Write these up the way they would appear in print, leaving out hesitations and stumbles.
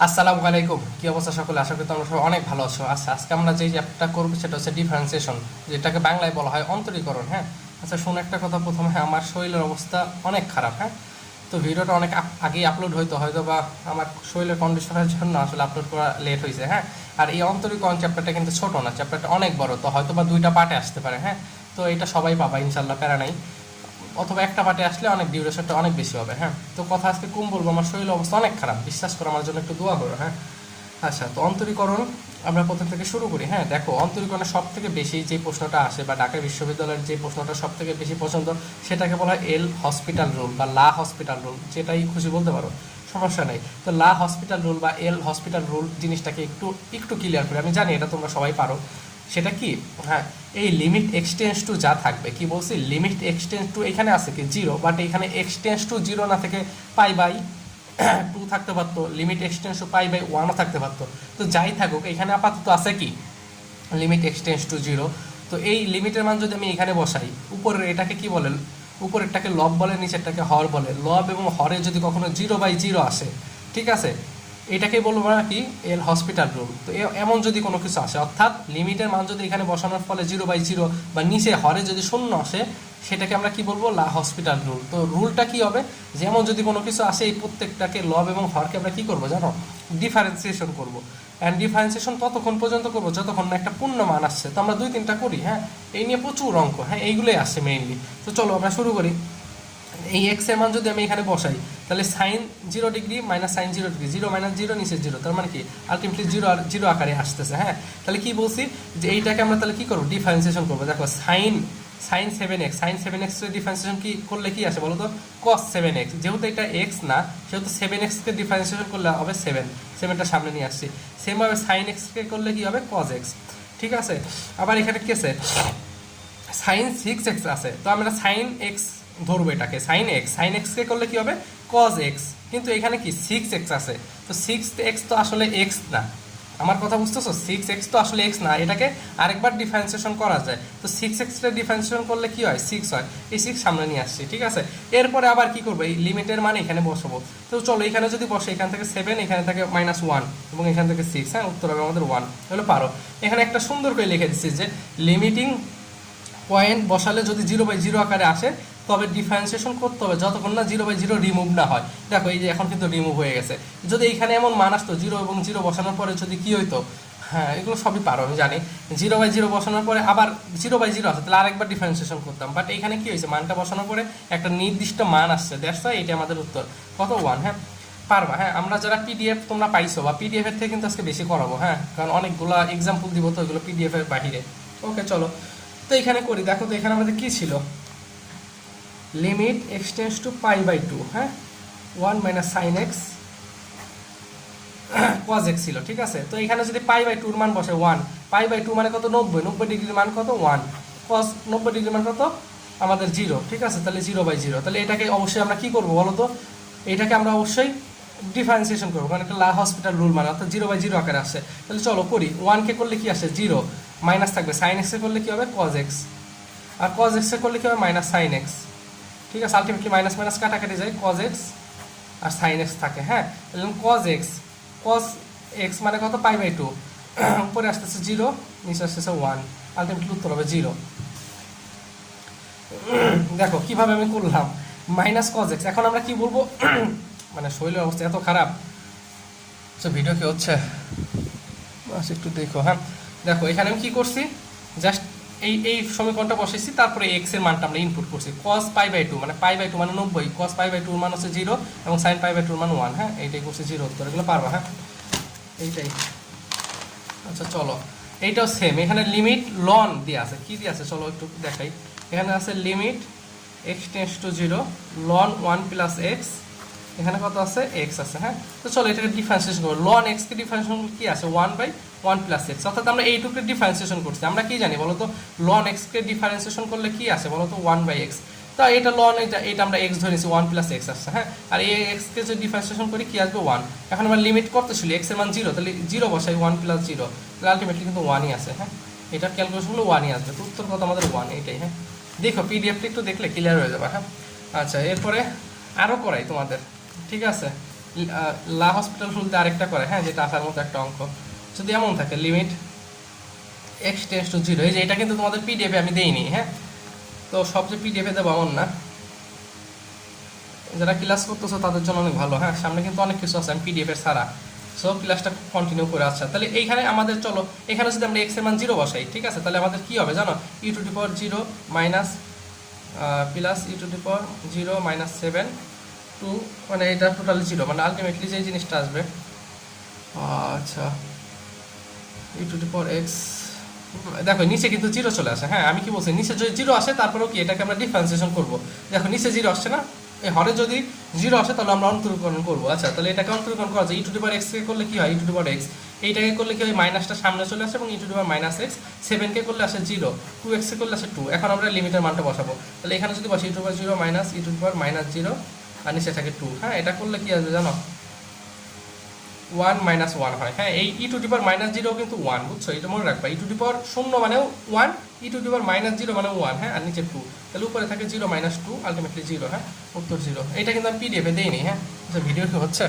আসসালামু আলাইকুম, কি অবস্থা সকলে? আশা করি তোমরা সবাই অনেক ভালো আছো। আচ্ছা, আজকে আমরা যে চ্যাপ্টারটা করবো সেটা হচ্ছে ডিফারেন্সিয়েশন, যেটাকে বাংলায় বলা হয় অন্তরীকরণ। হ্যাঁ, আচ্ছা শোনো একটা কথা প্রথমে, হ্যাঁ আমার শরীরের অবস্থা অনেক খারাপ। হ্যাঁ, তো ভিডিওটা অনেক আগেই আপলোড হয়তো বা আমার শরীরের কন্ডিশনের জন্য আসলে আপলোড করা লেট হয়েছে। হ্যাঁ, আর এই অন্তরীকরণ চ্যাপ্টারটা কিন্তু ছোট না, চ্যাপ্টারটা অনেক বড়, তো হয়তো বা দুইটা পার্টে আসতে পারে। হ্যাঁ, তো এটা সবাই পাবা ইনশাল্লাহ, প্যারা নাই। অথবা একটা পার্টে আসলে অনেক ডিউরেশনটা অনেক বেশি হবে। হ্যাঁ, তো কথা আজকে কম বলবো, আমার শরীরের অবস্থা অনেক খারাপ, বিশ্বাস করো, আমার জন্য একটু দোয়া করো। হ্যাঁ, আচ্ছা, তো অন্তরীকরণ আমরা প্রথম থেকে শুরু করি। হ্যাঁ, দেখো অন্তরীকরণের সব থেকে বেশি যে প্রশ্নটা আসে বা ঢাকা বিশ্ববিদ্যালয়ের যে প্রশ্নটা সব থেকে বেশি পছন্দ, সেটাকে বলা হয় এল হসপিটাল রুল বা লা হসপিটাল রুল, যেটাই খুশি বলতে পারো, সমস্যা নেই। তো লা হসপিটাল রুল বা এল হসপিটাল রুল জিনিসটাকে একটু একটু ক্লিয়ার করি। আমি জানি এটা তোমরা সবাই পারো। সেটা কি? হ্যাঁ, এই লিমিট এক্সটেন্স টু যা থাকবে, কি বলছি, লিমিট এক্সটেন্স টু এখানে আছে কি জিরো, বাট এখানে এক্সটেন্স টু জিরো না থেকে পাই বাই টু থাকতে পারতো, limit extends to pi by ওয়ানও থাকতে পারতো। তো যাই থাকুক, এখানে আপাতত আছে কি লিমিট এক্সটেন্স টু জিরো। তো এই লিমিটের মান যদি আমি এখানে বসাই, উপরের এটাকে কি বলে, উপরেরটাকে লব বলে, নিচেরটাকে হর বলে। লব এবং হরে যদি কখনো জিরো বাই জিরো আসে, ঠিক আছে, এটাকে বলবো না কি এল হসপিটাল রুল। তো এমন যদি কোনো কিছু আসে, অর্থাৎ লিমিটের মান যদি এখানে বসানোর ফলে জিরো বাই জিরো বা নিচে হরে যদি শূন্য আসে, সেটাকে আমরা কি বলবো, লা হসপিটাল রুল। তো রুলটা কি হবে, যেমন যদি কোনো কিছু আসে, এই প্রত্যেকটাকে লব এবং হরকে আমরা কি করবো জানো, ডিফারেন্সিয়েশন করবো। অ্যান্ড ডিফারেন্সিয়েশন ততক্ষণ পর্যন্ত করবো যতক্ষণ না একটা পূর্ণ মান আসছে। তো আমরা দুই তিনটা করি। হ্যাঁ, এই নিয়ে প্রচুর অঙ্ক, হ্যাঁ এইগুলোই আসছে মেইনলি। তো চলো আমরা শুরু করি। এই এক্স এর মান যদি আমি এখানে বসাই, তাহলে sine 0 degree minus sine 0 degree, zero minus zero নিচে জিরো, তার মানে কি আলটিমেটলি জিরো আর জিরো আকারে আসতেছে। হ্যাঁ, তাহলে কি বলছি, যে এইটাকে আমরা তাহলে কি করবো, ডিফারেন্সিয়েশন করবো। দেখো sign sign 7x, sign 7x এর ডিফারেন্সিয়েশন কি করলে কি আসে বলো তো, কস 7x। যেহেতু এটা এক্স না, সেহেতু 7x-কে ডিফারেন্সিয়েশন করলে হবে 7টা সামনে নিয়ে আসছি। সেমভাবে সাইন এক্সকে করলে কি হবে, কস এক্স। ঠিক আছে, আবার এখানে কি আছে, সাইন 6x আছে, তো আমরা সাইন এক্স ধরবো, এটাকে সাইন এক্স, সাইন এক্সকে করলে কি হবে, কজ এক্স। কিন্তু এখানে কি 6x আছে, তো 6x তো আসলে এক্স না। আমার কথা বুঝতেছো, 6x তো আসলে এক্স না, এটাকে আরেকবার ডিফারেন্সিয়েশন করা যায়। তো 6x-টা ডিফারেন্সিয়েশন করলে কি হয়, 6 হয়। এই 6 সামনে নিয়ে আসছি, ঠিক আছে। এরপরে আবার কি করবো, এই লিমিটের মানে এখানে বসাবো। তো চলো এখানে যদি বসে, এখান থেকে 7, এখানে থেকে -1 এবং এখান থেকে 6, হ্যাঁ উত্তর হবে আমাদের 1। তাহলে পারো, এখানে একটা সুন্দর করে লিখে দিচ্ছি যে লিমিটিং পয়েন্ট বসালে যদি 0/0 আকারে আসে, তবে ডিফারেন্সিয়েশন করতে হবে যতক্ষণ না 0/0 রিমুভ না হয়। দেখো এই যে এখন কিন্তু রিমুভ হয়ে গেছে। যদি এইখানে এমন মান আসতো, 0 এবং 0 বসানোর পরে যদি কি হইতো, হ্যাঁ এগুলো সবই পারো আমি জানি, 0/0 বসানোর পরে আবার 0/0 আছে, তাহলে আরেকবার ডিফারেন্সিয়েশন করতাম। বাট এখানে কি হয়েছে, মানটা বসানোর পরে একটা নির্দিষ্ট মান আসছে, দ্যাটস ওয়াই এটা আমাদের উত্তর কত, 1। হ্যাঁ, পারবা। হ্যাঁ, আমরা যারা পিডিএফ তোমরা পাইছো, বা পিডিএফ এর থেকে কিন্তু আজকে বেশি করাবো। হ্যাঁ, কারণ অনেকগুলো এক্সাম্পল দিব, তো এগুলো পিডিএফ এর বাহিরে। ওকে চলো, তো এখানে করি। দেখো তো এখানে আমাদের কি ছিল, লিমিট এক্সটেন্স টু π/2, হ্যাঁ 1 minus sine x cos x ছিল, ঠিক আছে। তো এখানে যদি π/2 এর মান বসে 1, π/2 মানে কত, 90 ডিগ্রির মান কত, 1, কজ 90 ডিগ্রির মান কত আমাদের 0, ঠিক আছে। তাহলে 0/0, তাহলে এটাকে অবশ্যই আমরা কি করবো বলো তো, এটাকে আমরা অবশ্যই ডিফারেন্সিয়েশন করবো, কারণ একটা লা হসপিটাল রুল মানে, অর্থাৎ 0/0 আকারে আসছে। তাহলে চলো করি, 1-কে করলে কি আসে 0, মাইনাস থাকবে, সাইন এক্সে করলে কি হবে, কজ এক্স, আর কজ এক্সে করলে কি হবে, মাইনাস সাইন এক্স। ঠিক আছে, আলটিমেটলি মাইনাস মাইনাস কাটাকাটি যায়, কজ এক্স আর সাইন এক্স থাকে। হ্যাঁ, তাহলে কজ এক্স, কজ এক্স মানে কত, π/2, উপরে আসতেছে 0, নিচে আসতেছে 1, আলটিমেটলি উত্তর হবে 0। দেখো কিভাবে আমি করলাম, মাইনাস কজ এক্স। এখন আমরা কি বলবো, মানে শরীরের অবস্থা এত খারাপ। তো ভিডিও কি হচ্ছে, একটু দেখো। হ্যাঁ, দেখো এখানে আমি কি করছি, জাস্ট এই সমীকরণটা বসেছি, তারপরে এক্স এর মানটা আমরা ইনপুট করছি, cos π/2 মানে π/2 মানে 90, cos π/2 এর মান হচ্ছে 0 এবং sin π/2 এর মান 1। হ্যাঁ, এইটাই করছি 0 উত্তর, এগুলো পারবা। হ্যাঁ, এইটাই। আচ্ছা চলো, এইটাও সেম, এখানে লিমিট লন দিয়ে আছে, কি দিয়ে আছে চলো একটু দেখাই। এখানে আছে limit x tends to 0 ln 1 plus x, এখানে কত আছে, এক্স আছে। হ্যাঁ, তো চলো এটাকে ডিফারেন্সিয়েশন করবো। লন এক্স কে ডিফারেন্সিয়েশন কি আছে, 1/1 প্লাস এক্স, অর্থাৎ আমরা এইটুকুকে ডিফারেন্সিয়েশন করছি। আমরা কি জানি বলতো, লন এক্স কে ডিফারেন্সিয়েশন করলে কি আসে বলতো, 1/x। তো এটা লন, এটা আমরা এক্স ধরেছি, 1 প্লাস এক্স আসছে। হ্যাঁ, আর এই এক্স কে যদি ডিফারেন্সিয়েশন করি কি আসবে, 1। এখন আমরা লিমিট করতে ছিল এক্স এর মান 0, তাহলে 0 বসাই, 1 প্লাস 0, তাহলে আলটিমেটলি কিন্তু 1ই আসে। হ্যাঁ, এটার ক্যালকুলেশন হলো 1ই আসবে, তো উত্তর কত আমাদের 1, এইটাই। হ্যাঁ, দেখো পিডিএফটা একটু দেখলে ক্লিয়ার হয়ে যাবে। হ্যাঁ, আচ্ছা এরপরে আরও করাই তোমাদের, ঠিক আছে। লা হসপিটাল রুলতে আরেকটা করে, হ্যাঁ, যেটা আসার মতো একটা অঙ্ক। যদি এমন থাকে limit x tends to zero, এই যে এটা কিন্তু তোমাদের পিডিএফে আমি দেইনি, হ্যাঁ, তো সব যে পিডিএফে দেবো এমন না, যারা ক্লাস করতেছো তাদের জন্য অনেক ভালো, হ্যাঁ, সামনে কিন্তু অনেক কিছু আছে আমি পিডিএফের ছাড়া, সো ক্লাসটা কন্টিনিউ করে। আচ্ছা, তাহলে এইখানে আমাদের চলো এখানে যদি আমরা এক্স এর মান জিরো বসাই, ঠিক আছে, তাহলে আমাদের কি হবে জানো, e to the power zero minus plus e to the power zero minus seven two, মানে এটা টোটালি জিরো, মানে আলটিমেটলি যে জিনিসটা আসবে, আচ্ছা, ই টু দি পাওয়ার এক্স, দেখো নিচে কিন্তু জিরো চলে আসে, হ্যাঁ, আমি কি বলছি, নিচে যদি জিরো আসে তারপরেও কি এটাকে আমরা ডিফারেন্সিয়েশন করবো, দেখো নিচে জিরো আসছে না, এই হরে যদি জিরো আসে তাহলে আমরা অন্তরীকরণ করবো। আচ্ছা, তাহলে এটাকে অন্তরীকরণ করা যায়, ই টু দি পাওয়ার এক্স কে করলে কি হয়, ই টু দি পাওয়ার এক্স, এইটাকে করলে কি হয়, মাইনাসটা সামনে চলে আসে এবং e to the power minus x, সেভেনকে করলে আসে জিরো, টু এক্সকে করলে আসে টু। এখন আমরা লিমিটের মানটা বসাবো, তাহলে এখানে যদি বসে e to the power zero minus e to the power minus zero আর নিচে থাকে টু, হ্যাঁ, এটা করলে কি আসবে জানো, ওয়ান মাইনাস ওয়ান হয়, হ্যাঁ, এই e to the power minus zero কিন্তু ওয়ান, বুঝছো, এটা মনে রাখবা, ই টু দি পাওয়ার শূন্য মানেও one, e to the power minus zero মানে ওয়ান, হ্যাঁ, আর নিচে টু, তাহলে উপরে থাকে zero minus two, ultimately zero, হ্যাঁ, উত্তর জিরো। এটা কিন্তু আমি পিডিএফে দিইনি, হ্যাঁ, আচ্ছা, ভিডিও কি হচ্ছে,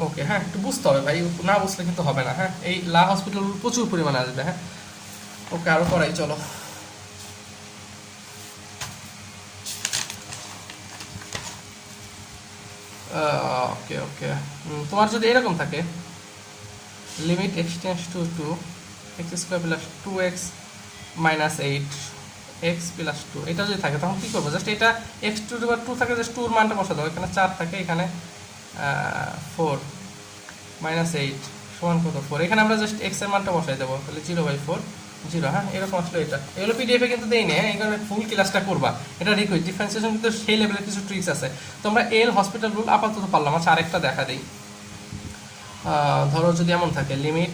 ওকে, হ্যাঁ, একটু বুঝতে হবে ভাই, না বুঝলে কিন্তু হবে না, হ্যাঁ, এই লা হসপিটাল প্রচুর পরিমাণে আসবে, হ্যাঁ, ওকে, আরও করাই, চলো। ওকে ওকে, তোমার যদি এরকম থাকে limit x tends to two x square plus two x minus eight x plus two, এটা যদি থাকে তখন কী করবো, জাস্ট এটা এক্স টু বা টু থাকে, জাস্ট টুর মানটা বসা দেবো, এখানে চার থাকে, এখানে ফোর মাইনাস এইট সমান কত ফোর, এখানে আমরা জাস্ট এক্স এর মানটা বসাই দেবো, তাহলে জিরো বাই ফোর জিরো, হ্যাঁ, এরকম আসলে এটা, এগুলো পিডিএফে কিন্তু দেয়নি, হ্যাঁ, এই কারণে ফুল ক্লাসটা করবা, এটা রিকোয়েস্ট ডিফারেন্সিয়েশন কিন্তু সেই লেভেলের কিছু ট্রিক্স আছে। তোমরা এল হসপিটাল রুল আপাতত পারলাম, আচ্ছা আরেকটা দেখা দিই, ধরো যদি এমন থাকে limit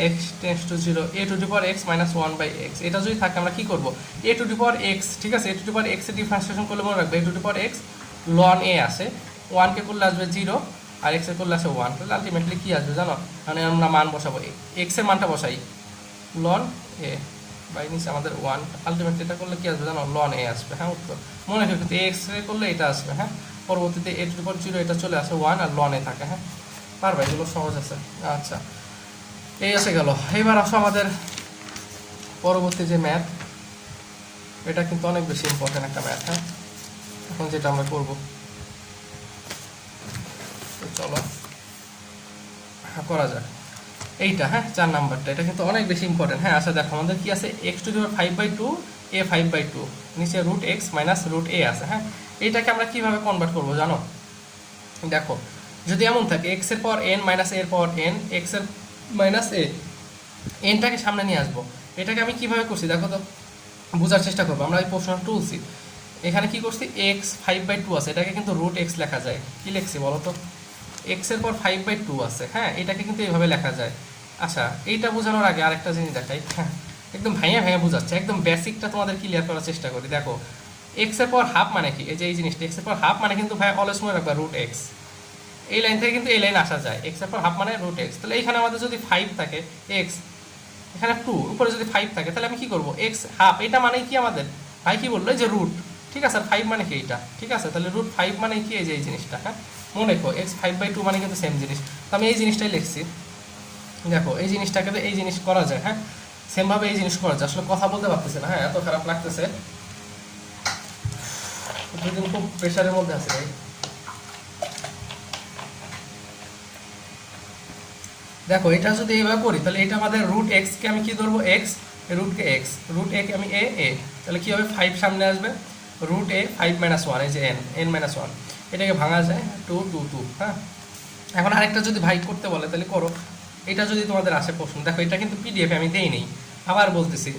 x tends to zero e to the power x minus one by x, এটা যদি থাকে আমরা কি করবো, এ টু দি পাওয়ার এক্স, ঠিক আছে, a to the power x এর ডিফারেন্সিয়েশন করলে মনে রাখবে a to the power x ln a আসে, ওয়ানকে করলে আসবে জিরো আর এক্স এর করলে আসে ওয়ান, তাহলে আলটিমেটলি কি আসবে জানো, মানে আমরা মান বসাবো, এক্স এর মানটা বসাই লন এ বাই নিচে আমাদের ওয়ান, আলটিমেটলি এটা করলে কি আসবে জানো, লন এ আসবে, হ্যাঁ, উত্তর মনে রাখবে, এক্স এ করলে এটা আসবে, হ্যাঁ, পরবর্তীতে এ টু দি পাওয়ার জিরো এটা চলে আসে ওয়ান আর লন এ থাকে, হ্যাঁ, পারবে, এগুলো সহজ আছে। আচ্ছা, এই এসে গেল, এবার আসো আমাদের পরবর্তী যে ম্যাথ, এটা কিন্তু অনেক বেশি ইম্পর্টেন্ট একটা ম্যাথ, হ্যাঁ, এখন যেটা আমরা করবো, চলো করা যাক এইটা, হ্যাঁ, 4 নাম্বারটা, এটা কিন্তু অনেক বেশি ইম্পর্টেন্ট, হ্যাঁ। আচ্ছা দেখো আমাদের কি আছে, x to the power five by two a five by two, নিচে root x minus root a আছে, হ্যাঁ, এইটাকে আমরা কিভাবে কনভার্ট করবো জানো, দেখো যদি এমন থাকে এক্স এর পাওয়ার এন মাইনাস এর পাওয়ার এন, এক্স এর মাইনাস এ, এনটাকে সামনে নিয়ে আসবো, এটাকে আমি কিভাবে করছি দেখো তো, বোঝার চেষ্টা করবো, আমরা এই প্রশ্নটা তুলছি, এখানে কি করছি, এক্স ফাইভ বাই টু আছে, এটাকে কিন্তু রুট এক্স লেখা যায়, কি লিখছি বলো তো, এক্স এর পর ফাইভ বাই টু আছে, হ্যাঁ, এটাকে কিন্তু এইভাবে লেখা যায়। আচ্ছা, এইটা বোঝানোর আগে আরেকটা জিনিস দেখাই, হ্যাঁ, একদম ভাইয়া ভাইয়া বোঝাচ্ছে, একদম বেসিকটা তোমাদের ক্লিয়ার করার চেষ্টা করি। দেখো এক্স এর পর হাফ মানে কি, এই যে এই জিনিসটা এক্স এর পর হাফ মানে কিন্তু ভাই অলওয়েজ মনে রাখবা রুট এক্স, এই লাইন থেকে কিন্তু এই লাইন আসা যায়, এক্স এর পর হাফ মানে রুট এক্স, তাহলে এখানে আমাদের যদি ফাইভ থাকে এক্স, এখানে টু, উপরে যদি ফাইভ থাকে তাহলে আমি কি করবো, এক্স হাফ, এটা মানে কি আমাদের ভাই কি বললো, যে রুট, ঠিক আছে, আর ফাইভ মানে কি এইটা, ঠিক আছে, তাহলে রুট ফাইভ মানে কি, এই যে এই জিনিসটা, হ্যাঁ, মনে রেখো এক্স ফাইভ বাই টু মানে কিন্তু সেম জিনিস, তো আমি এই জিনিসটাই লিখছি। দেখো এই জিনিসটাকে তো এই জিনিস করা যায়, হ্যাঁ, সেমভাবে এই জিনিস করা যায়, আসলে কথা বলতে পারতেছে না, হ্যাঁ, এত খারাপ লাগতেছে, দুদিন খুব প্রেশারের মধ্যে আছে ভাই। দেখো এটা যদি এইভাবে করি তাহলে এটা আমাদের রুট এক্সকে আমি কি ধরবো, এক্স, রুটকে এক্স, রুট এ কে আমি এ এ, তাহলে কী হবে, ফাইভ সামনে আসবে, রুট এ ফাইভ মাইনাস ওয়ান, এই যে এন, এন মাইনাস ওয়ান, এটাকে ভাঙা যায় টু টু টু, হ্যাঁ। এখন আরেকটা যদি ভাই করতে বলে তাহলে করো, এটা যদি তোমাদের আসে প্রশ্ন, দেখো এটা কিন্তু পিডিএফে আমি দেই নেই, আবার বলতেছি,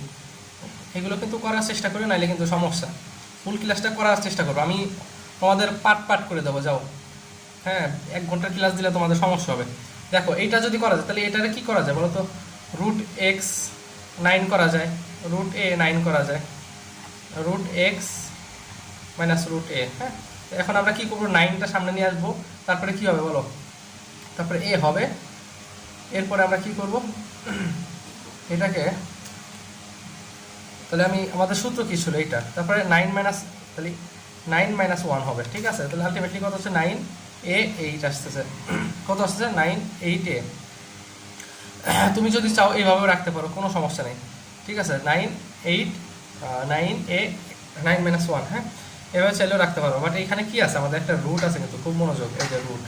এগুলো কিন্তু করার চেষ্টা করি, নাহলে কিন্তু সমস্যা, ফুল ক্লাসটা করার চেষ্টা করবো, আমি তোমাদের পার্ট পার্ট করে দেবো, যাও, হ্যাঁ, 1 ঘন্টার ক্লাস দিলে তোমাদের সমস্যা হবে। দেখো এইটা যদি করা যায় তাহলে এটারে কি করা যায় বলো তো, রুট এক্স নাইন করা যায়, রুট এ নাইন করা যায়, রুট এক্স মাইনাস রুট এ, হ্যাঁ। এখন আমরা কি করবো, নাইনটা সামনে নিয়ে আসবো, তারপরে কি হবে বলো, তারপরে এ হবে, এরপরে আমরা কি করব, এটাকে, তাহলে আমি আমাদের সূত্র কি ছিল এইটা, তারপরে নাইন মাইনাস, তাহলে নাইন মাইনাস ওয়ান হবে, ঠিক আছে, তাহলে আলটিমেটলি কত হচ্ছে নাইন এ 8 আসতেছে, কত আসতেছে 9 8 এ। তুমি যদি চাও এইভাবে রাখতে পারো, কোনো সমস্যা নেই, ঠিক আছে। 9 8 9 এ 9 মাইনাস 1, হ্যাঁ, এভাবে চাইলেও রাখতে পারো। বাট এখানে কি আছে, আমাদের একটা রুট আছে, কিন্তু খুব মনোযোগ, এই যে রুট,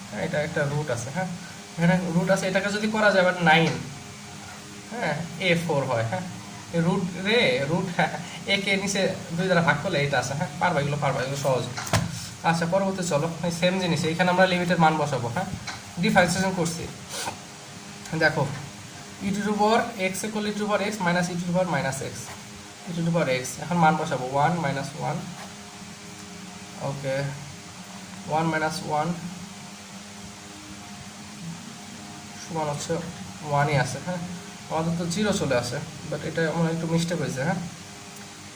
হ্যাঁ, এটা একটা রুট আছে, হ্যাঁ, এখানে রুট আছে, এটাকে যদি করা যায় বাট 9, হ্যাঁ, A4 হয়, হ্যাঁ, রুট রে রুট, হ্যাঁ, এ কে নিচে 2 দ্বারা ভাগ করলে এটা আছে, হ্যাঁ, পারবা, এগুলো পারবা, এগুলো সহজ। আচ্ছা, পরবর্তী চলো, সেম জিনিস, এখানে আমরা লিমিটের মান বসাবো, হ্যাঁ, ডিফারেন্সিয়েশন করছি। দেখো ই to power x equal E to power x minus e to power minus x, E to power x, এখন মান বসাবো 1 মাইনাস 1, ওকে, 1 মাইনাস 1 সমান হচ্ছে 1ই আছে, হ্যাঁ, আমাদের তো 0 চলে আসে, বাট এটা আমার একটু মিস্টেক হয়েছে, হ্যাঁ,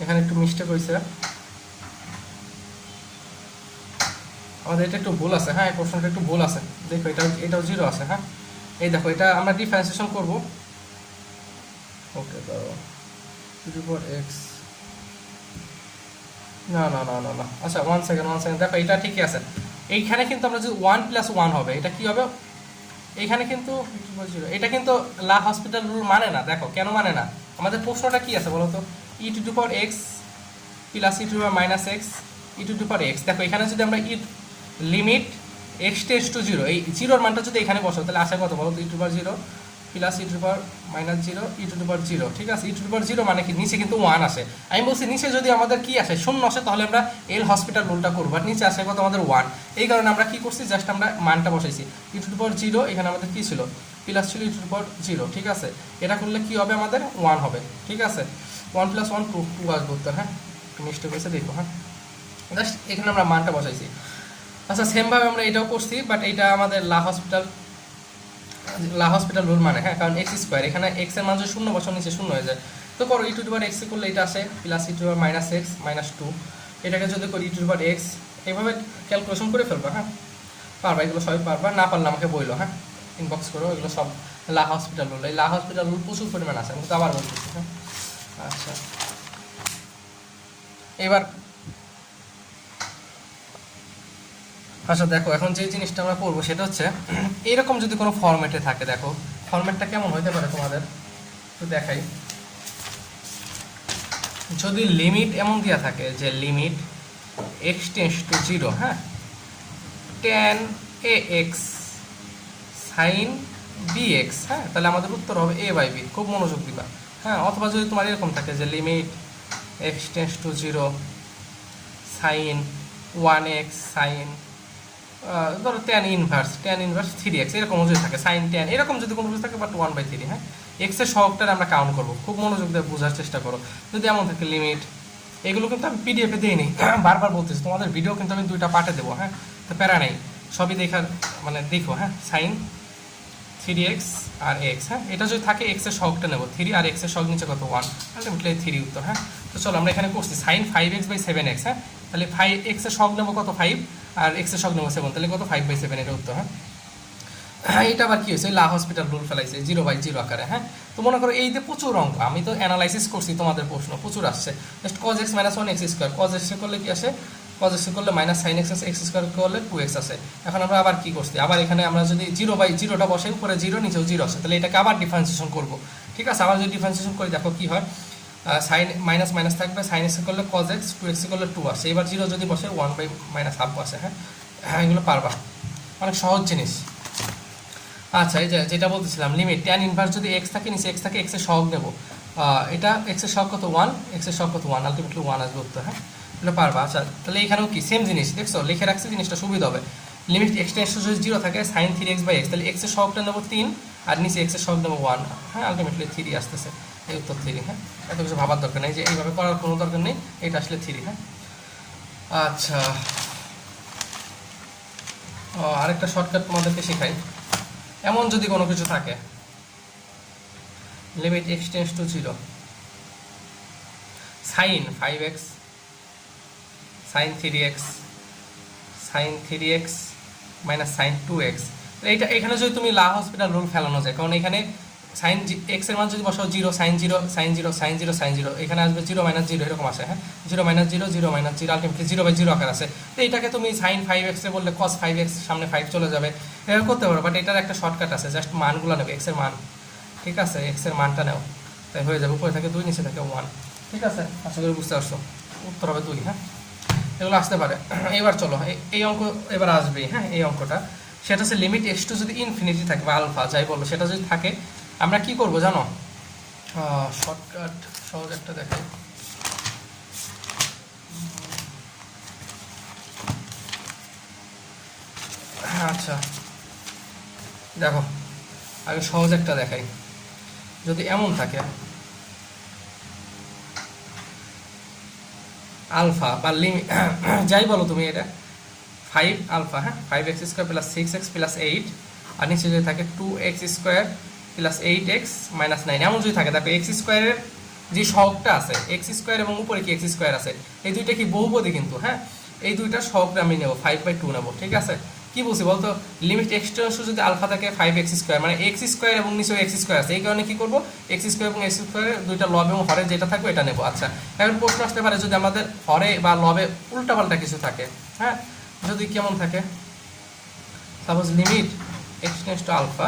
এখানে একটু মিস্টেক হয়েছে, আমাদের এটা একটু ভুল আছে, হ্যাঁ, এই প্রশ্নটা একটু ভুল আছে, দেখো এটাও 0 আছে, হ্যাঁ, এই দেখো এটা আমরা ডিফারেন্সিয়েশন করবো, ওকে, তো ই টু পাওয়ার এক্স, না না না না না, আচ্ছা 1 সেকেন্ড 1 সেকেন্ড, দেখো এটা ঠিকই আছে, এইখানে কিন্তু আমরা যদি 1 প্লাস 1 হবে, এটা কি হবে, এইখানে কিন্তু এটা কিন্তু লা হসপিটাল রুল মানে না। দেখো কেন মানে না, আমাদের প্রশ্নটা কি আছে বলো তো, ই two two power x plus e to power minus x E two two power x. দেখো এখানে যদি আমরা লিমিট এক্স টেন্স টু 0, এই জিরোর মানটা যদি এখানে বসো, তাহলে আসে কত বলো তো, ই to power 0 plus e to power minus 0 E to পাওয়ার 0, ঠিক আছে। ই টু পাওয়ার 0 মানে কি, নিচে কিন্তু 1 আসে, আমি বলছি নিচে যদি আমাদের কি আসে, শূন্য আসে, তাহলে আমরা এল হসপিটাল রুলটা করবো, আর নিচে আসে কত আমাদের 1, এই কারণে আমরা কি করছি, জাস্ট আমরা মানটা বসাইছি, ই টু পাওয়ার 0, এখানে আমাদের কি ছিল, প্লাস ছিল ই টু পাওয়ার 0, ঠিক আছে। এটা করলে কি হবে, আমাদের 1 হবে, ঠিক আছে, 1 প্লাস 1 2 আসবে উত্তর, হ্যাঁ, মিস্টেক হয়েছে দেখো, হ্যাঁ, জাস্ট এখানে আমরা মানটা বসাইছি। আচ্ছা, সেমভাবে আমরা এটাও করছি, বাট এটা আমাদের লা হসপিটাল রুল মানে, হ্যাঁ, কারণ এক্স স্কোয়ার, এখানে এক্স এর মান যদি শূন্য বসানো, নিচে শূন্য হয়ে যায়, তো করো ই টু পাওয়ার এক্স করলে এটা আসে plus e to power minus x minus 2, এটাকে যদি করি ই টু পাওয়ার এক্স, এইভাবে ক্যালকুলেশন করে ফেলবা, হ্যাঁ, পারবা, এগুলো সবই পারবা, না পারলে আমাকে বইলো, হ্যাঁ, ইনবক্স করো, এগুলো সব লা হসপিটাল রুল, এই লা হসপিটাল রুল প্রচুর পরিমাণ আছে, আমি তো আবার বলতেছি, হ্যাঁ। আচ্ছা, এবার আচ্ছা দেখো, এখন যে জিনিসটা আমরা পড়বো সেটা হচ্ছে এরকম যদি কোনো ফরম্যাটে থাকে, দেখো ফরম্যাটটা কেমন হইতে পারে তোমাদের একটু দেখাই। যদি লিমিট এমন দেওয়া থাকে যে লিমিট এক্স টেন্স টু 0, হ্যাঁ, tan ax sin bx, হ্যাঁ, তাহলে আমাদের উত্তর হবে a বাই b, খুব মনোযোগ দিবা, হ্যাঁ। অথবা যদি তোমার এরকম থাকে যে limit x tends to 0 sin 1x sin ধরো tan ইনভার্স 3x, এরকম যদি থাকে sin tan, এরকম যদি কোনো কিছু থাকে, বাট 1/3, হ্যাঁ, এক্স এর সহগটারে আমরা কাউন্ট করবো, খুব মনোযোগ দিয়ে বোঝার চেষ্টা করো। যদি এমন থাকে লিমিট, এগুলো কিন্তু আমি পিডিএফে দিইনি, বারবার বলতেছি, তোমাদের ভিডিও কিন্তু আমি 2টা পার্টে দেবো, হ্যাঁ, তো প্যারা নেই, সবই দেখার মানে দেখো, হ্যাঁ, sin 3x আর x, হ্যাঁ, এটা যদি থাকে এক্স এর সহগটা নেবো 3, আর এক্স এর সহগ নিচে কত 1, আলটিমেটলি 3 উত্তর, হ্যাঁ। তো চলো আমরা এখানে করছি sin 5x/7x, হ্যাঁ, তাহলে 5x এর সহগ নেবো কত 5, আর এক্স এর সহগ নেবো 7, তাহলে কত 5/7, এটা উত্তর, হ্যাঁ। এটা আবার কি হয়েছে, লা হসপিটাল রুল ফেলাইছে 0/0 আকারে, হ্যাঁ। তো মনে করো এইতে প্রচুর অঙ্ক, আমি তো অ্যানালাইসিস করছি, তোমাদের প্রশ্ন প্রচুর আসছে, just cos x - 1 x square, cos x করলে কি আসে, cos x করলে minus sin x x square করলে 2x আসে। এখন আমরা আবার কি করছি, আবার এখানে আমরা যদি 0/0টা বসাই, উপরে 0 নিচেও 0 আসে, তাহলে এটাকে আবার ডিফারেন্সিয়েশন করবো, ঠিক আছে। আবার যদি ডিফারেন্সিয়েশন করি, দেখো কি হয়, সাইন মাইনাস মাইনাস থাকবে, sin x করলে cos x, 2x করলে 2 আসে, এবার 0 যদি বসে 1/-1/2 আসে, হ্যাঁ, হ্যাঁ, এগুলো পারবা, অনেক সহজ জিনিস। আচ্ছা, এই যে যেটা বলতেছিলাম, লিমিট tan ইনভার্স যদি x থাকে, নিচে x থাকে, x এর সহগ নেব, এটা x এর সহগ কত 1, x এর সহগ কত 1, আলটিমেটলি 1 আসবে উত্তর, হ্যাঁ, এটা পারবা। আচ্ছা, তাহলে এখানেও কি সেম জিনিস, দেখছো লিখে রাখছি, জিনিসটা সুবিধা হবে। লিমিট x টেন্ডস টু 0 থাকে sin 3x/x, তাহলে x এর সহগটা নেব 3, আর নিচে x এর সহগ নেব 1, হ্যাঁ, আলটিমেটলি 3 আসতেছে, এই উত্তর 3, হ্যাঁ। এত কিছু ভাবার দরকার নেই, যে এইভাবে করার কোনো দরকার নেই, এটা আসলে 3, হ্যাঁ। আচ্ছা, আরেকটা শর্টকাট তোমাদেরকে শেখাই। এমন যদি কোনো কিছু থাকে, limit x tends two 0 sin 5x sin 3x sin 3x minus sin 2x, এইটা এখানে যদি তুমি লা হসপিটাল রুল ফেলানো যায়, কারণ এখানে সাইন এক্স এর মান যদি বসাও 0 সাইন 0 সাইন 0 সাইন 0 সাইন 0, এখানে আসবে 0 মাইনাস 0 এরকম আসে, হ্যাঁ 0 মাইনাস 0 0 মাইনাস 0, আলটিমেটলি 0/0 আকার আছে। তো এটাকে তুমি সাইন 5x এ বললে cos 5x সামনে 5 চলে যাবে, এভাবে করতে পারো। বাট এটার একটা শর্টকাট আছে, জাস্ট মানগুলো নেবে, এক্স এর মান, ঠিক আছে, এক্স এর মানটা নাও, তাই হয়ে যাবে। উপরে থাকে 2, নিচে থাকে 1, ঠিক আছে, আশা করি বুঝতে পারছো। উত্তর হবে 2, হ্যাঁ এগুলো আসতে পারে। এবার চলো এই অঙ্ক এবার আসবে, হ্যাঁ এই অঙ্কটা, সেটা হচ্ছে লিমিট x2 যদি ইনফিনিটি থাকে বা আলফা যাই বলো, সেটা যদি থাকে আমরা কি করব জানো? শর্টকাট সহজ একটা দেখাই। আচ্ছা দেখো, আগে সহজ একটা দেখাই। যদি এমন থাকে আলফা বা লিমিট যাই বলো তুমি, এটা 5 আলফা, হ্যাঁ 5x² প্লাস 6x প্লাস 8, আর নিচে যদি থাকে 2x² প্লাস 8x মাইনাস 9, এমন যদি থাকে, দেখো x² এর যে সহগটা আছে x² এবং উপরে কি x² আছে, এই দুইটা কি বহুপদী কিন্তু, হ্যাঁ এই দুইটা সহগটা আমি নেব 5/2 নেব, ঠিক আছে। কি বলছি বলতো, লিমিট x যদি আলফা থাকে 5x², মানে x² এবং নিচেও x² আছে, এই কারণে কি করব, x² এবং x² দুইটা লব এবং হরে যেটা থাকবে এটা নেব। আচ্ছা এখন প্রশ্ন আসতে পারে যদি আমাদের হরে বা লবে উল্টাপাল্টা কিছু থাকে, হ্যাঁ যদি কেমন থাকে, suppose limit x tends to alpha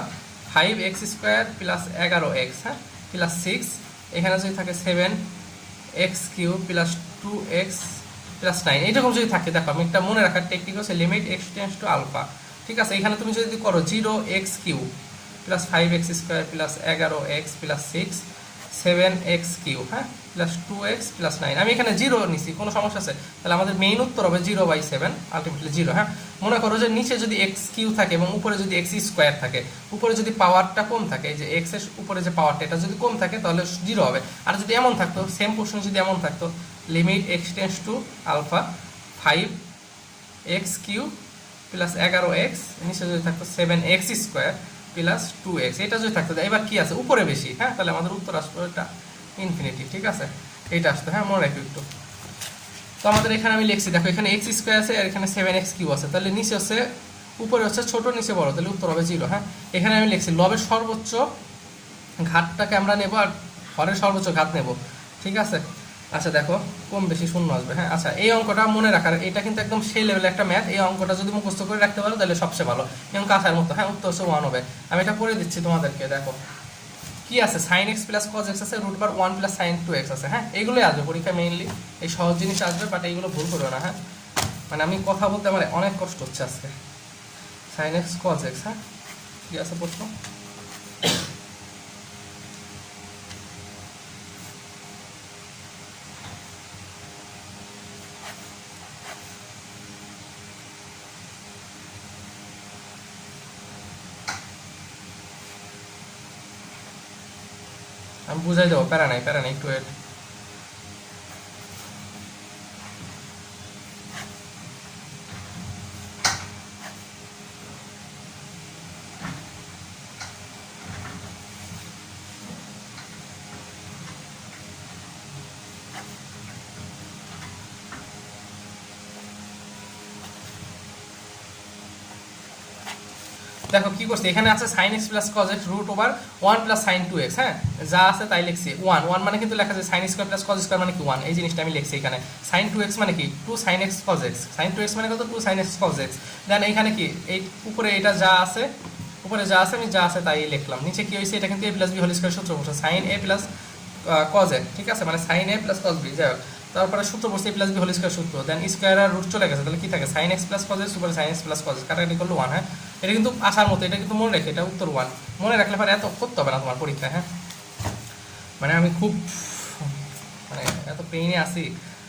5x² plus 11x, হ্যাঁ প্লাস 6, এখানে যদি থাকে 7x³ প্লাস 2x প্লাস 9, এইরকম যদি থাকে, দেখো আমি একটা মনে রাখার টেকনিক হচ্ছে limit x tends to alpha, ঠিক আছে। এখানে তুমি যদি করো 0x³ plus 5x² plus 11x plus 6 7x³, হ্যাঁ প্লাস 2x প্লাস 9, আমি এখানে 0 নিছি, কোনো সমস্যা আছে? তাহলে আমাদের মেইন উত্তর হবে 0/7, আলটিমেটলি 0, হ্যাঁ। মনে করো যে নিচে যদি x³ থাকে এবং উপরে যদি x² থাকে, উপরে যদি পাওয়ারটা কম থাকে, এই যে x এর উপরে যে পাওয়ারটা এটা যদি কম থাকে তাহলে 0 হবে। আর যদি এমন থাকতো, সেম প্রশ্ন যদি এমন থাকতো, limit x tends to alpha 5x³ plus 11x, নিচে যদি থাকতো 7x² প্লাস 2x, এটা যদি থাকতো, এবার কি আছে উপরে বেশি, হ্যাঁ তাহলে আমাদের উত্তর আসবে এটা ইনফিনিটি, ঠিক আছে, এইটা আসতো, হ্যাঁ মনে রাখি একটু। তো আমাদের এখানে আমি লিখছি, দেখো এখানে x² আছে আর এখানে 7x³ আছে, তাহলে নিচে হচ্ছে, উপরে হচ্ছে ছোট নিচে বড়, তাহলে উত্তর হবে 0, হ্যাঁ। এখানে আমি লিখছি লবের সর্বোচ্চ ঘাতটাকে আমরা নেব আর হরের সর্বোচ্চ ঘাত নেব, ঠিক আছে। আচ্ছা দেখো কম বেশি শূন্য আসবে, হ্যাঁ। আচ্ছা এই অঙ্কটা মনে রাখার, এটা কিন্তু একদম সেই লেভেলের একটা ম্যাথ, এই অঙ্কটা যদি মুখস্থ করে রাখতে পারো তাহলে সবচেয়ে ভালো, এবং কাঁচার মতো, হ্যাঁ উত্তর হচ্ছে 1 হবে। আমি এটা পড়ে দিচ্ছি তোমাদেরকে, দেখো কি আছে, sin x plus cos x আছে, √1 প্লাস sin 2x আছে, হ্যাঁ এইগুলোই আসবে পরীক্ষা মেইনলি, এই সহজ জিনিস আসবে, বাট এইগুলো ভুল করো না, হ্যাঁ মানে আমি কথা বলতে আমার অনেক কষ্ট হচ্ছে আজকে। sin x cos x, হ্যাঁ কি আছে প্রশ্ন, আমি বুঝাই দেবো, প্যারা নাই একটু ওয়েট। দেখো কি করছে, এখানে আছে sin x plus cos x √1 plus sin 2x, হ্যাঁ যা আছে তাই লিখছি। 1 মানে কিন্তু লেখা যায় sin square plus cos square মানে কি 1, এই জিনিসটা আমি লিখছি এখানে। sin 2x মানে কি 2 sin x cos x, sin 2x মানে কত 2 sin x cos x। দেন এখানে কি এই উপরে এটা যা আছে, উপরে যা আছে আমি যা আছে তাই লিখলাম, নিচে কি হয়েছে এটা কিন্তু a plus b whole square সূত্র বসে sin a plus cos a, ঠিক আছে, মানে sin a plus cos b, যাই হোক তারপরে সূত্র বসে a plus b whole square সূত্র, দেন স্কয়ার আর রুট চলে গেছে, তাহলে কি থাকে sin x plus cos x উপরে sin x plus cos x, কাটাকাটি করলে 1, হ্যাঁ এটা কিন্তু আসার মতো, এটা কিন্তু মনে রেখে, এটা উত্তর 1 মনে রাখলে পরে এত করতে হবে না তোমার পরীক্ষা, হ্যাঁ মানে আমি খুব মানে এত পেইনে আসি।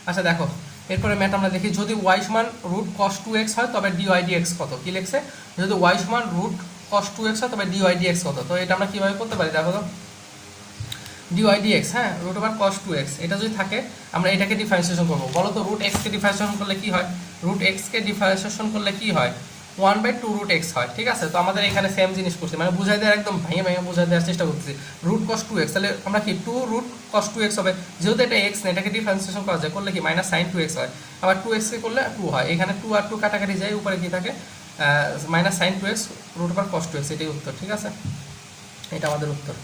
আচ্ছা দেখো এরপরে ম্যাথ আমরা দেখি, যদি y সমান রুট cos 2x হয় তবে dy dx কত, কি লিখছে, যদি y সমান রুট cos 2x হয় তবে dy dx কত, তো এটা আমরা কিভাবে করতে পারি দেখো তো, dy dx, হ্যাঁ √cos 2x, এটা যদি থাকে আমরা এটাকে ডিফারেন্সিয়েশন করবো, বলো তো √x কে ডিফারেন্সিয়েশন করলে কি হয়, √x কে ডিফারেন্সিয়েশন করলে কি হয় 1/2 √x হয়, ঠিক আছে। তো আমাদের এখানে সেম জিনিস করছি, মানে বুঝাই দেওয়ার একদম ভেঙে ভেঙে বুঝাই দেওয়ার চেষ্টা করতেছি। √cos 2x, তাহলে আমরা কি 2 √cos 2x হবে, যেহেতু এটা x না এটাকে ডিফারেন্সিয়েশন করা যায়, করলে কি -sin 2x হয়, আবার 2x কে করলে 2 হয়, এখানে 2 আর 2 কাটাকাটি যায়, উপরে কি থাকে -sin 2x √cos 2x, এটাই উত্তর, ঠিক আছে, এটা আমাদের উত্তর।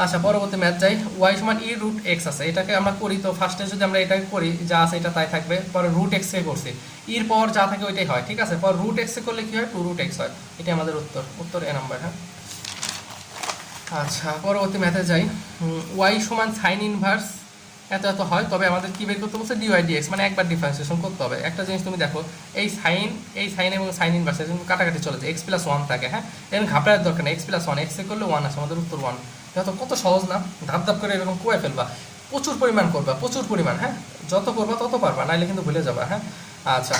আচ্ছা পরবর্তী ম্যাথ যাই। ওয়াই সমান ই রুট এক্স আছে, এটাকে আমরা করি তো ফার্স্টে যদি আমরা এটাকে করি যা আছে এটা তাই থাকবে, পরে রুট এক্স এ করছি, ইর পর যা থাকে ওইটাই হয়, ঠিক আছে। পর রুট এক্স এ করলে কি হয়, টু রুট এক্স হয়। এটাই আমাদের উত্তর এ নাম্বার। হ্যাঁ আচ্ছা পরবর্তী ম্যাথে যাই। ওয়াই সমান সাইন ইনভার্স এত এত হয়, তবে আমাদের কি বের করতে বলছে, ডিওয়াই ডিএক্স, মানে একবার ডিফারেন্সিয়েশন করতে হবে। একটা জিনিস তুমি দেখো, এই সাইন এবং সাইন ইনভার্স কিন্তু কাটাকাটি চলে যায়, এক্স প্লাস ওয়ান থাকে। হ্যাঁ এরকম ঘাবড়ার দরকার নেই, এক্স প্লাস ওয়ান এক্স এ করলে ওয়ান আছে, আমাদের উত্তর ওয়ান। দেখো কত সহজ না, ধাপ ধাপ করে এরকম করে ফেলবা, প্রচুর পরিমাণ করবা, প্রচুর পরিমাণ। হ্যাঁ যত করবা তত পারবা, নাইলে কিন্তু ভুলে যাবা। হ্যাঁ আচ্ছা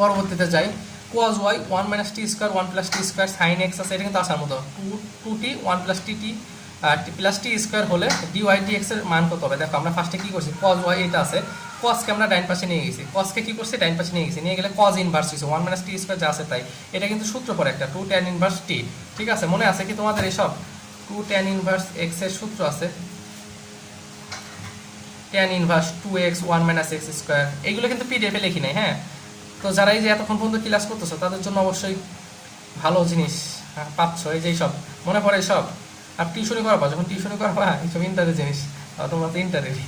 পরবর্তীতে যাই। cos y 1 মাইনাস টি স্কোয়ার 1 প্লাস টি স্কোয়ার সাইন এক্স আছে, এটা কিন্তু আসার মতো, টু টি 1 প্লাস টি টি প্লাস টি স্কোয়ার হলে ডিওয়াই ডিএক্স এর মান কত হবে। দেখো আমরা ফার্স্টে কি করছি, cos y এটা আছে, cosকে আমরা ডাইন পাশে নিয়ে গেছি, cosকে কি করছি ডাইন পাশে নিয়ে গেছি, নিয়ে গেলে cos ইনভার্স হয়েছে 1 মাইনাস টি স্কোয়ার যা আছে তাই। এটা কিন্তু সূত্র পরে একটা 2 tan ইনভার্স টি, ঠিক আছে। মনে আছে কি তোমাদের এসব, 2 tan ইনভার্স এক্স এর সূত্র আছে, tan inverse 2x 1 minus x square, এগুলো কিন্তু পিডিএফে লিখি নাই। হ্যাঁ তো যারা এই যে এতক্ষণ পর্যন্ত ক্লাস করতেছো তাদের জন্য অবশ্যই ভালো জিনিস পাচ্ছ, এই যে সব মনে পড়ে সব। আর টিউশনি করাবা, যখন টিউশনি করাবা এইসব ইন্টারের জিনিস, তোমরা তো ইন্টারেরই।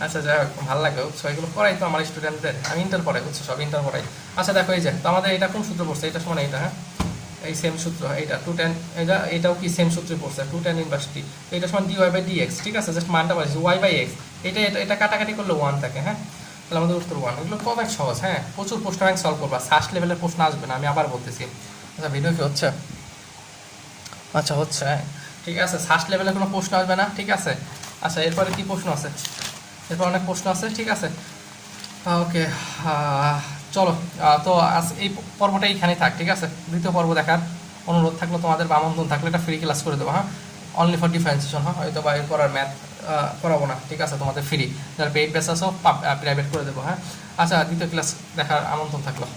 আচ্ছা যাই হোক ভালো লাগে, বুঝছো, এগুলো পড়াই তো আমার স্টুডেন্টদের, আমি ইন্টার পড়াই, বুঝছো, সব ইন্টার পড়াই। আচ্ছা দেখো এই যে, তো আমাদের এটা কোন সূত্র পড়ছে, এটা সমান এইটা। হ্যাঁ এই সেম সূত্র, এইটা 2 tan, এটাও কি সেম সূত্রে পড়ছে, 2 tan ইনভার্স টি, এটা সমান ডিওয়াই বাই ডিএক্স, ঠিক আছে। জাস্ট মানটা পাচ্ছি ওয়াই বাই এক্স, এটা কাটাকাটি করলে ওয়ান থাকে। হ্যাঁ তাহলে আমাদের উত্তর ওয়ান। এগুলো অনেক সহজ। হ্যাঁ প্রচুর প্রশ্ন ব্যাংক সলভ করবা, সাস্ট লেভেলের প্রশ্ন আসবে না, আমি আবার বলতেছি। আচ্ছা ভিডিও কি হচ্ছে, আচ্ছা হচ্ছে, হ্যাঁ ঠিক আছে, সাস্ট লেভেলের কোনো প্রশ্ন আসবে না, ঠিক আছে। আচ্ছা এরপরে কি প্রশ্ন আছে, এরপর অনেক প্রশ্ন আছে, ঠিক আছে। ওকে চলো, তো আজ এই পর্বটা এইখানেই থাক, ঠিক আছে। দ্বিতীয় পর্ব দেখার অনুরোধ থাকলো তোমাদের বা আমন্ত্রণ থাকলে, এটা ফ্রি ক্লাস করে দেবো। হ্যাঁ অনলি ফর ডিফারেন্সিয়েশন, হ্যাঁ হয়তো বা এরপর আর ম্যাথ করাবো না, ঠিক আছে। তোমাদের ফ্রি, যারা পেইড বেস আছো প্রাইভেট করে দেবো। হ্যাঁ আচ্ছা দ্বিতীয় ক্লাস দেখার আমন্ত্রণ থাকলো।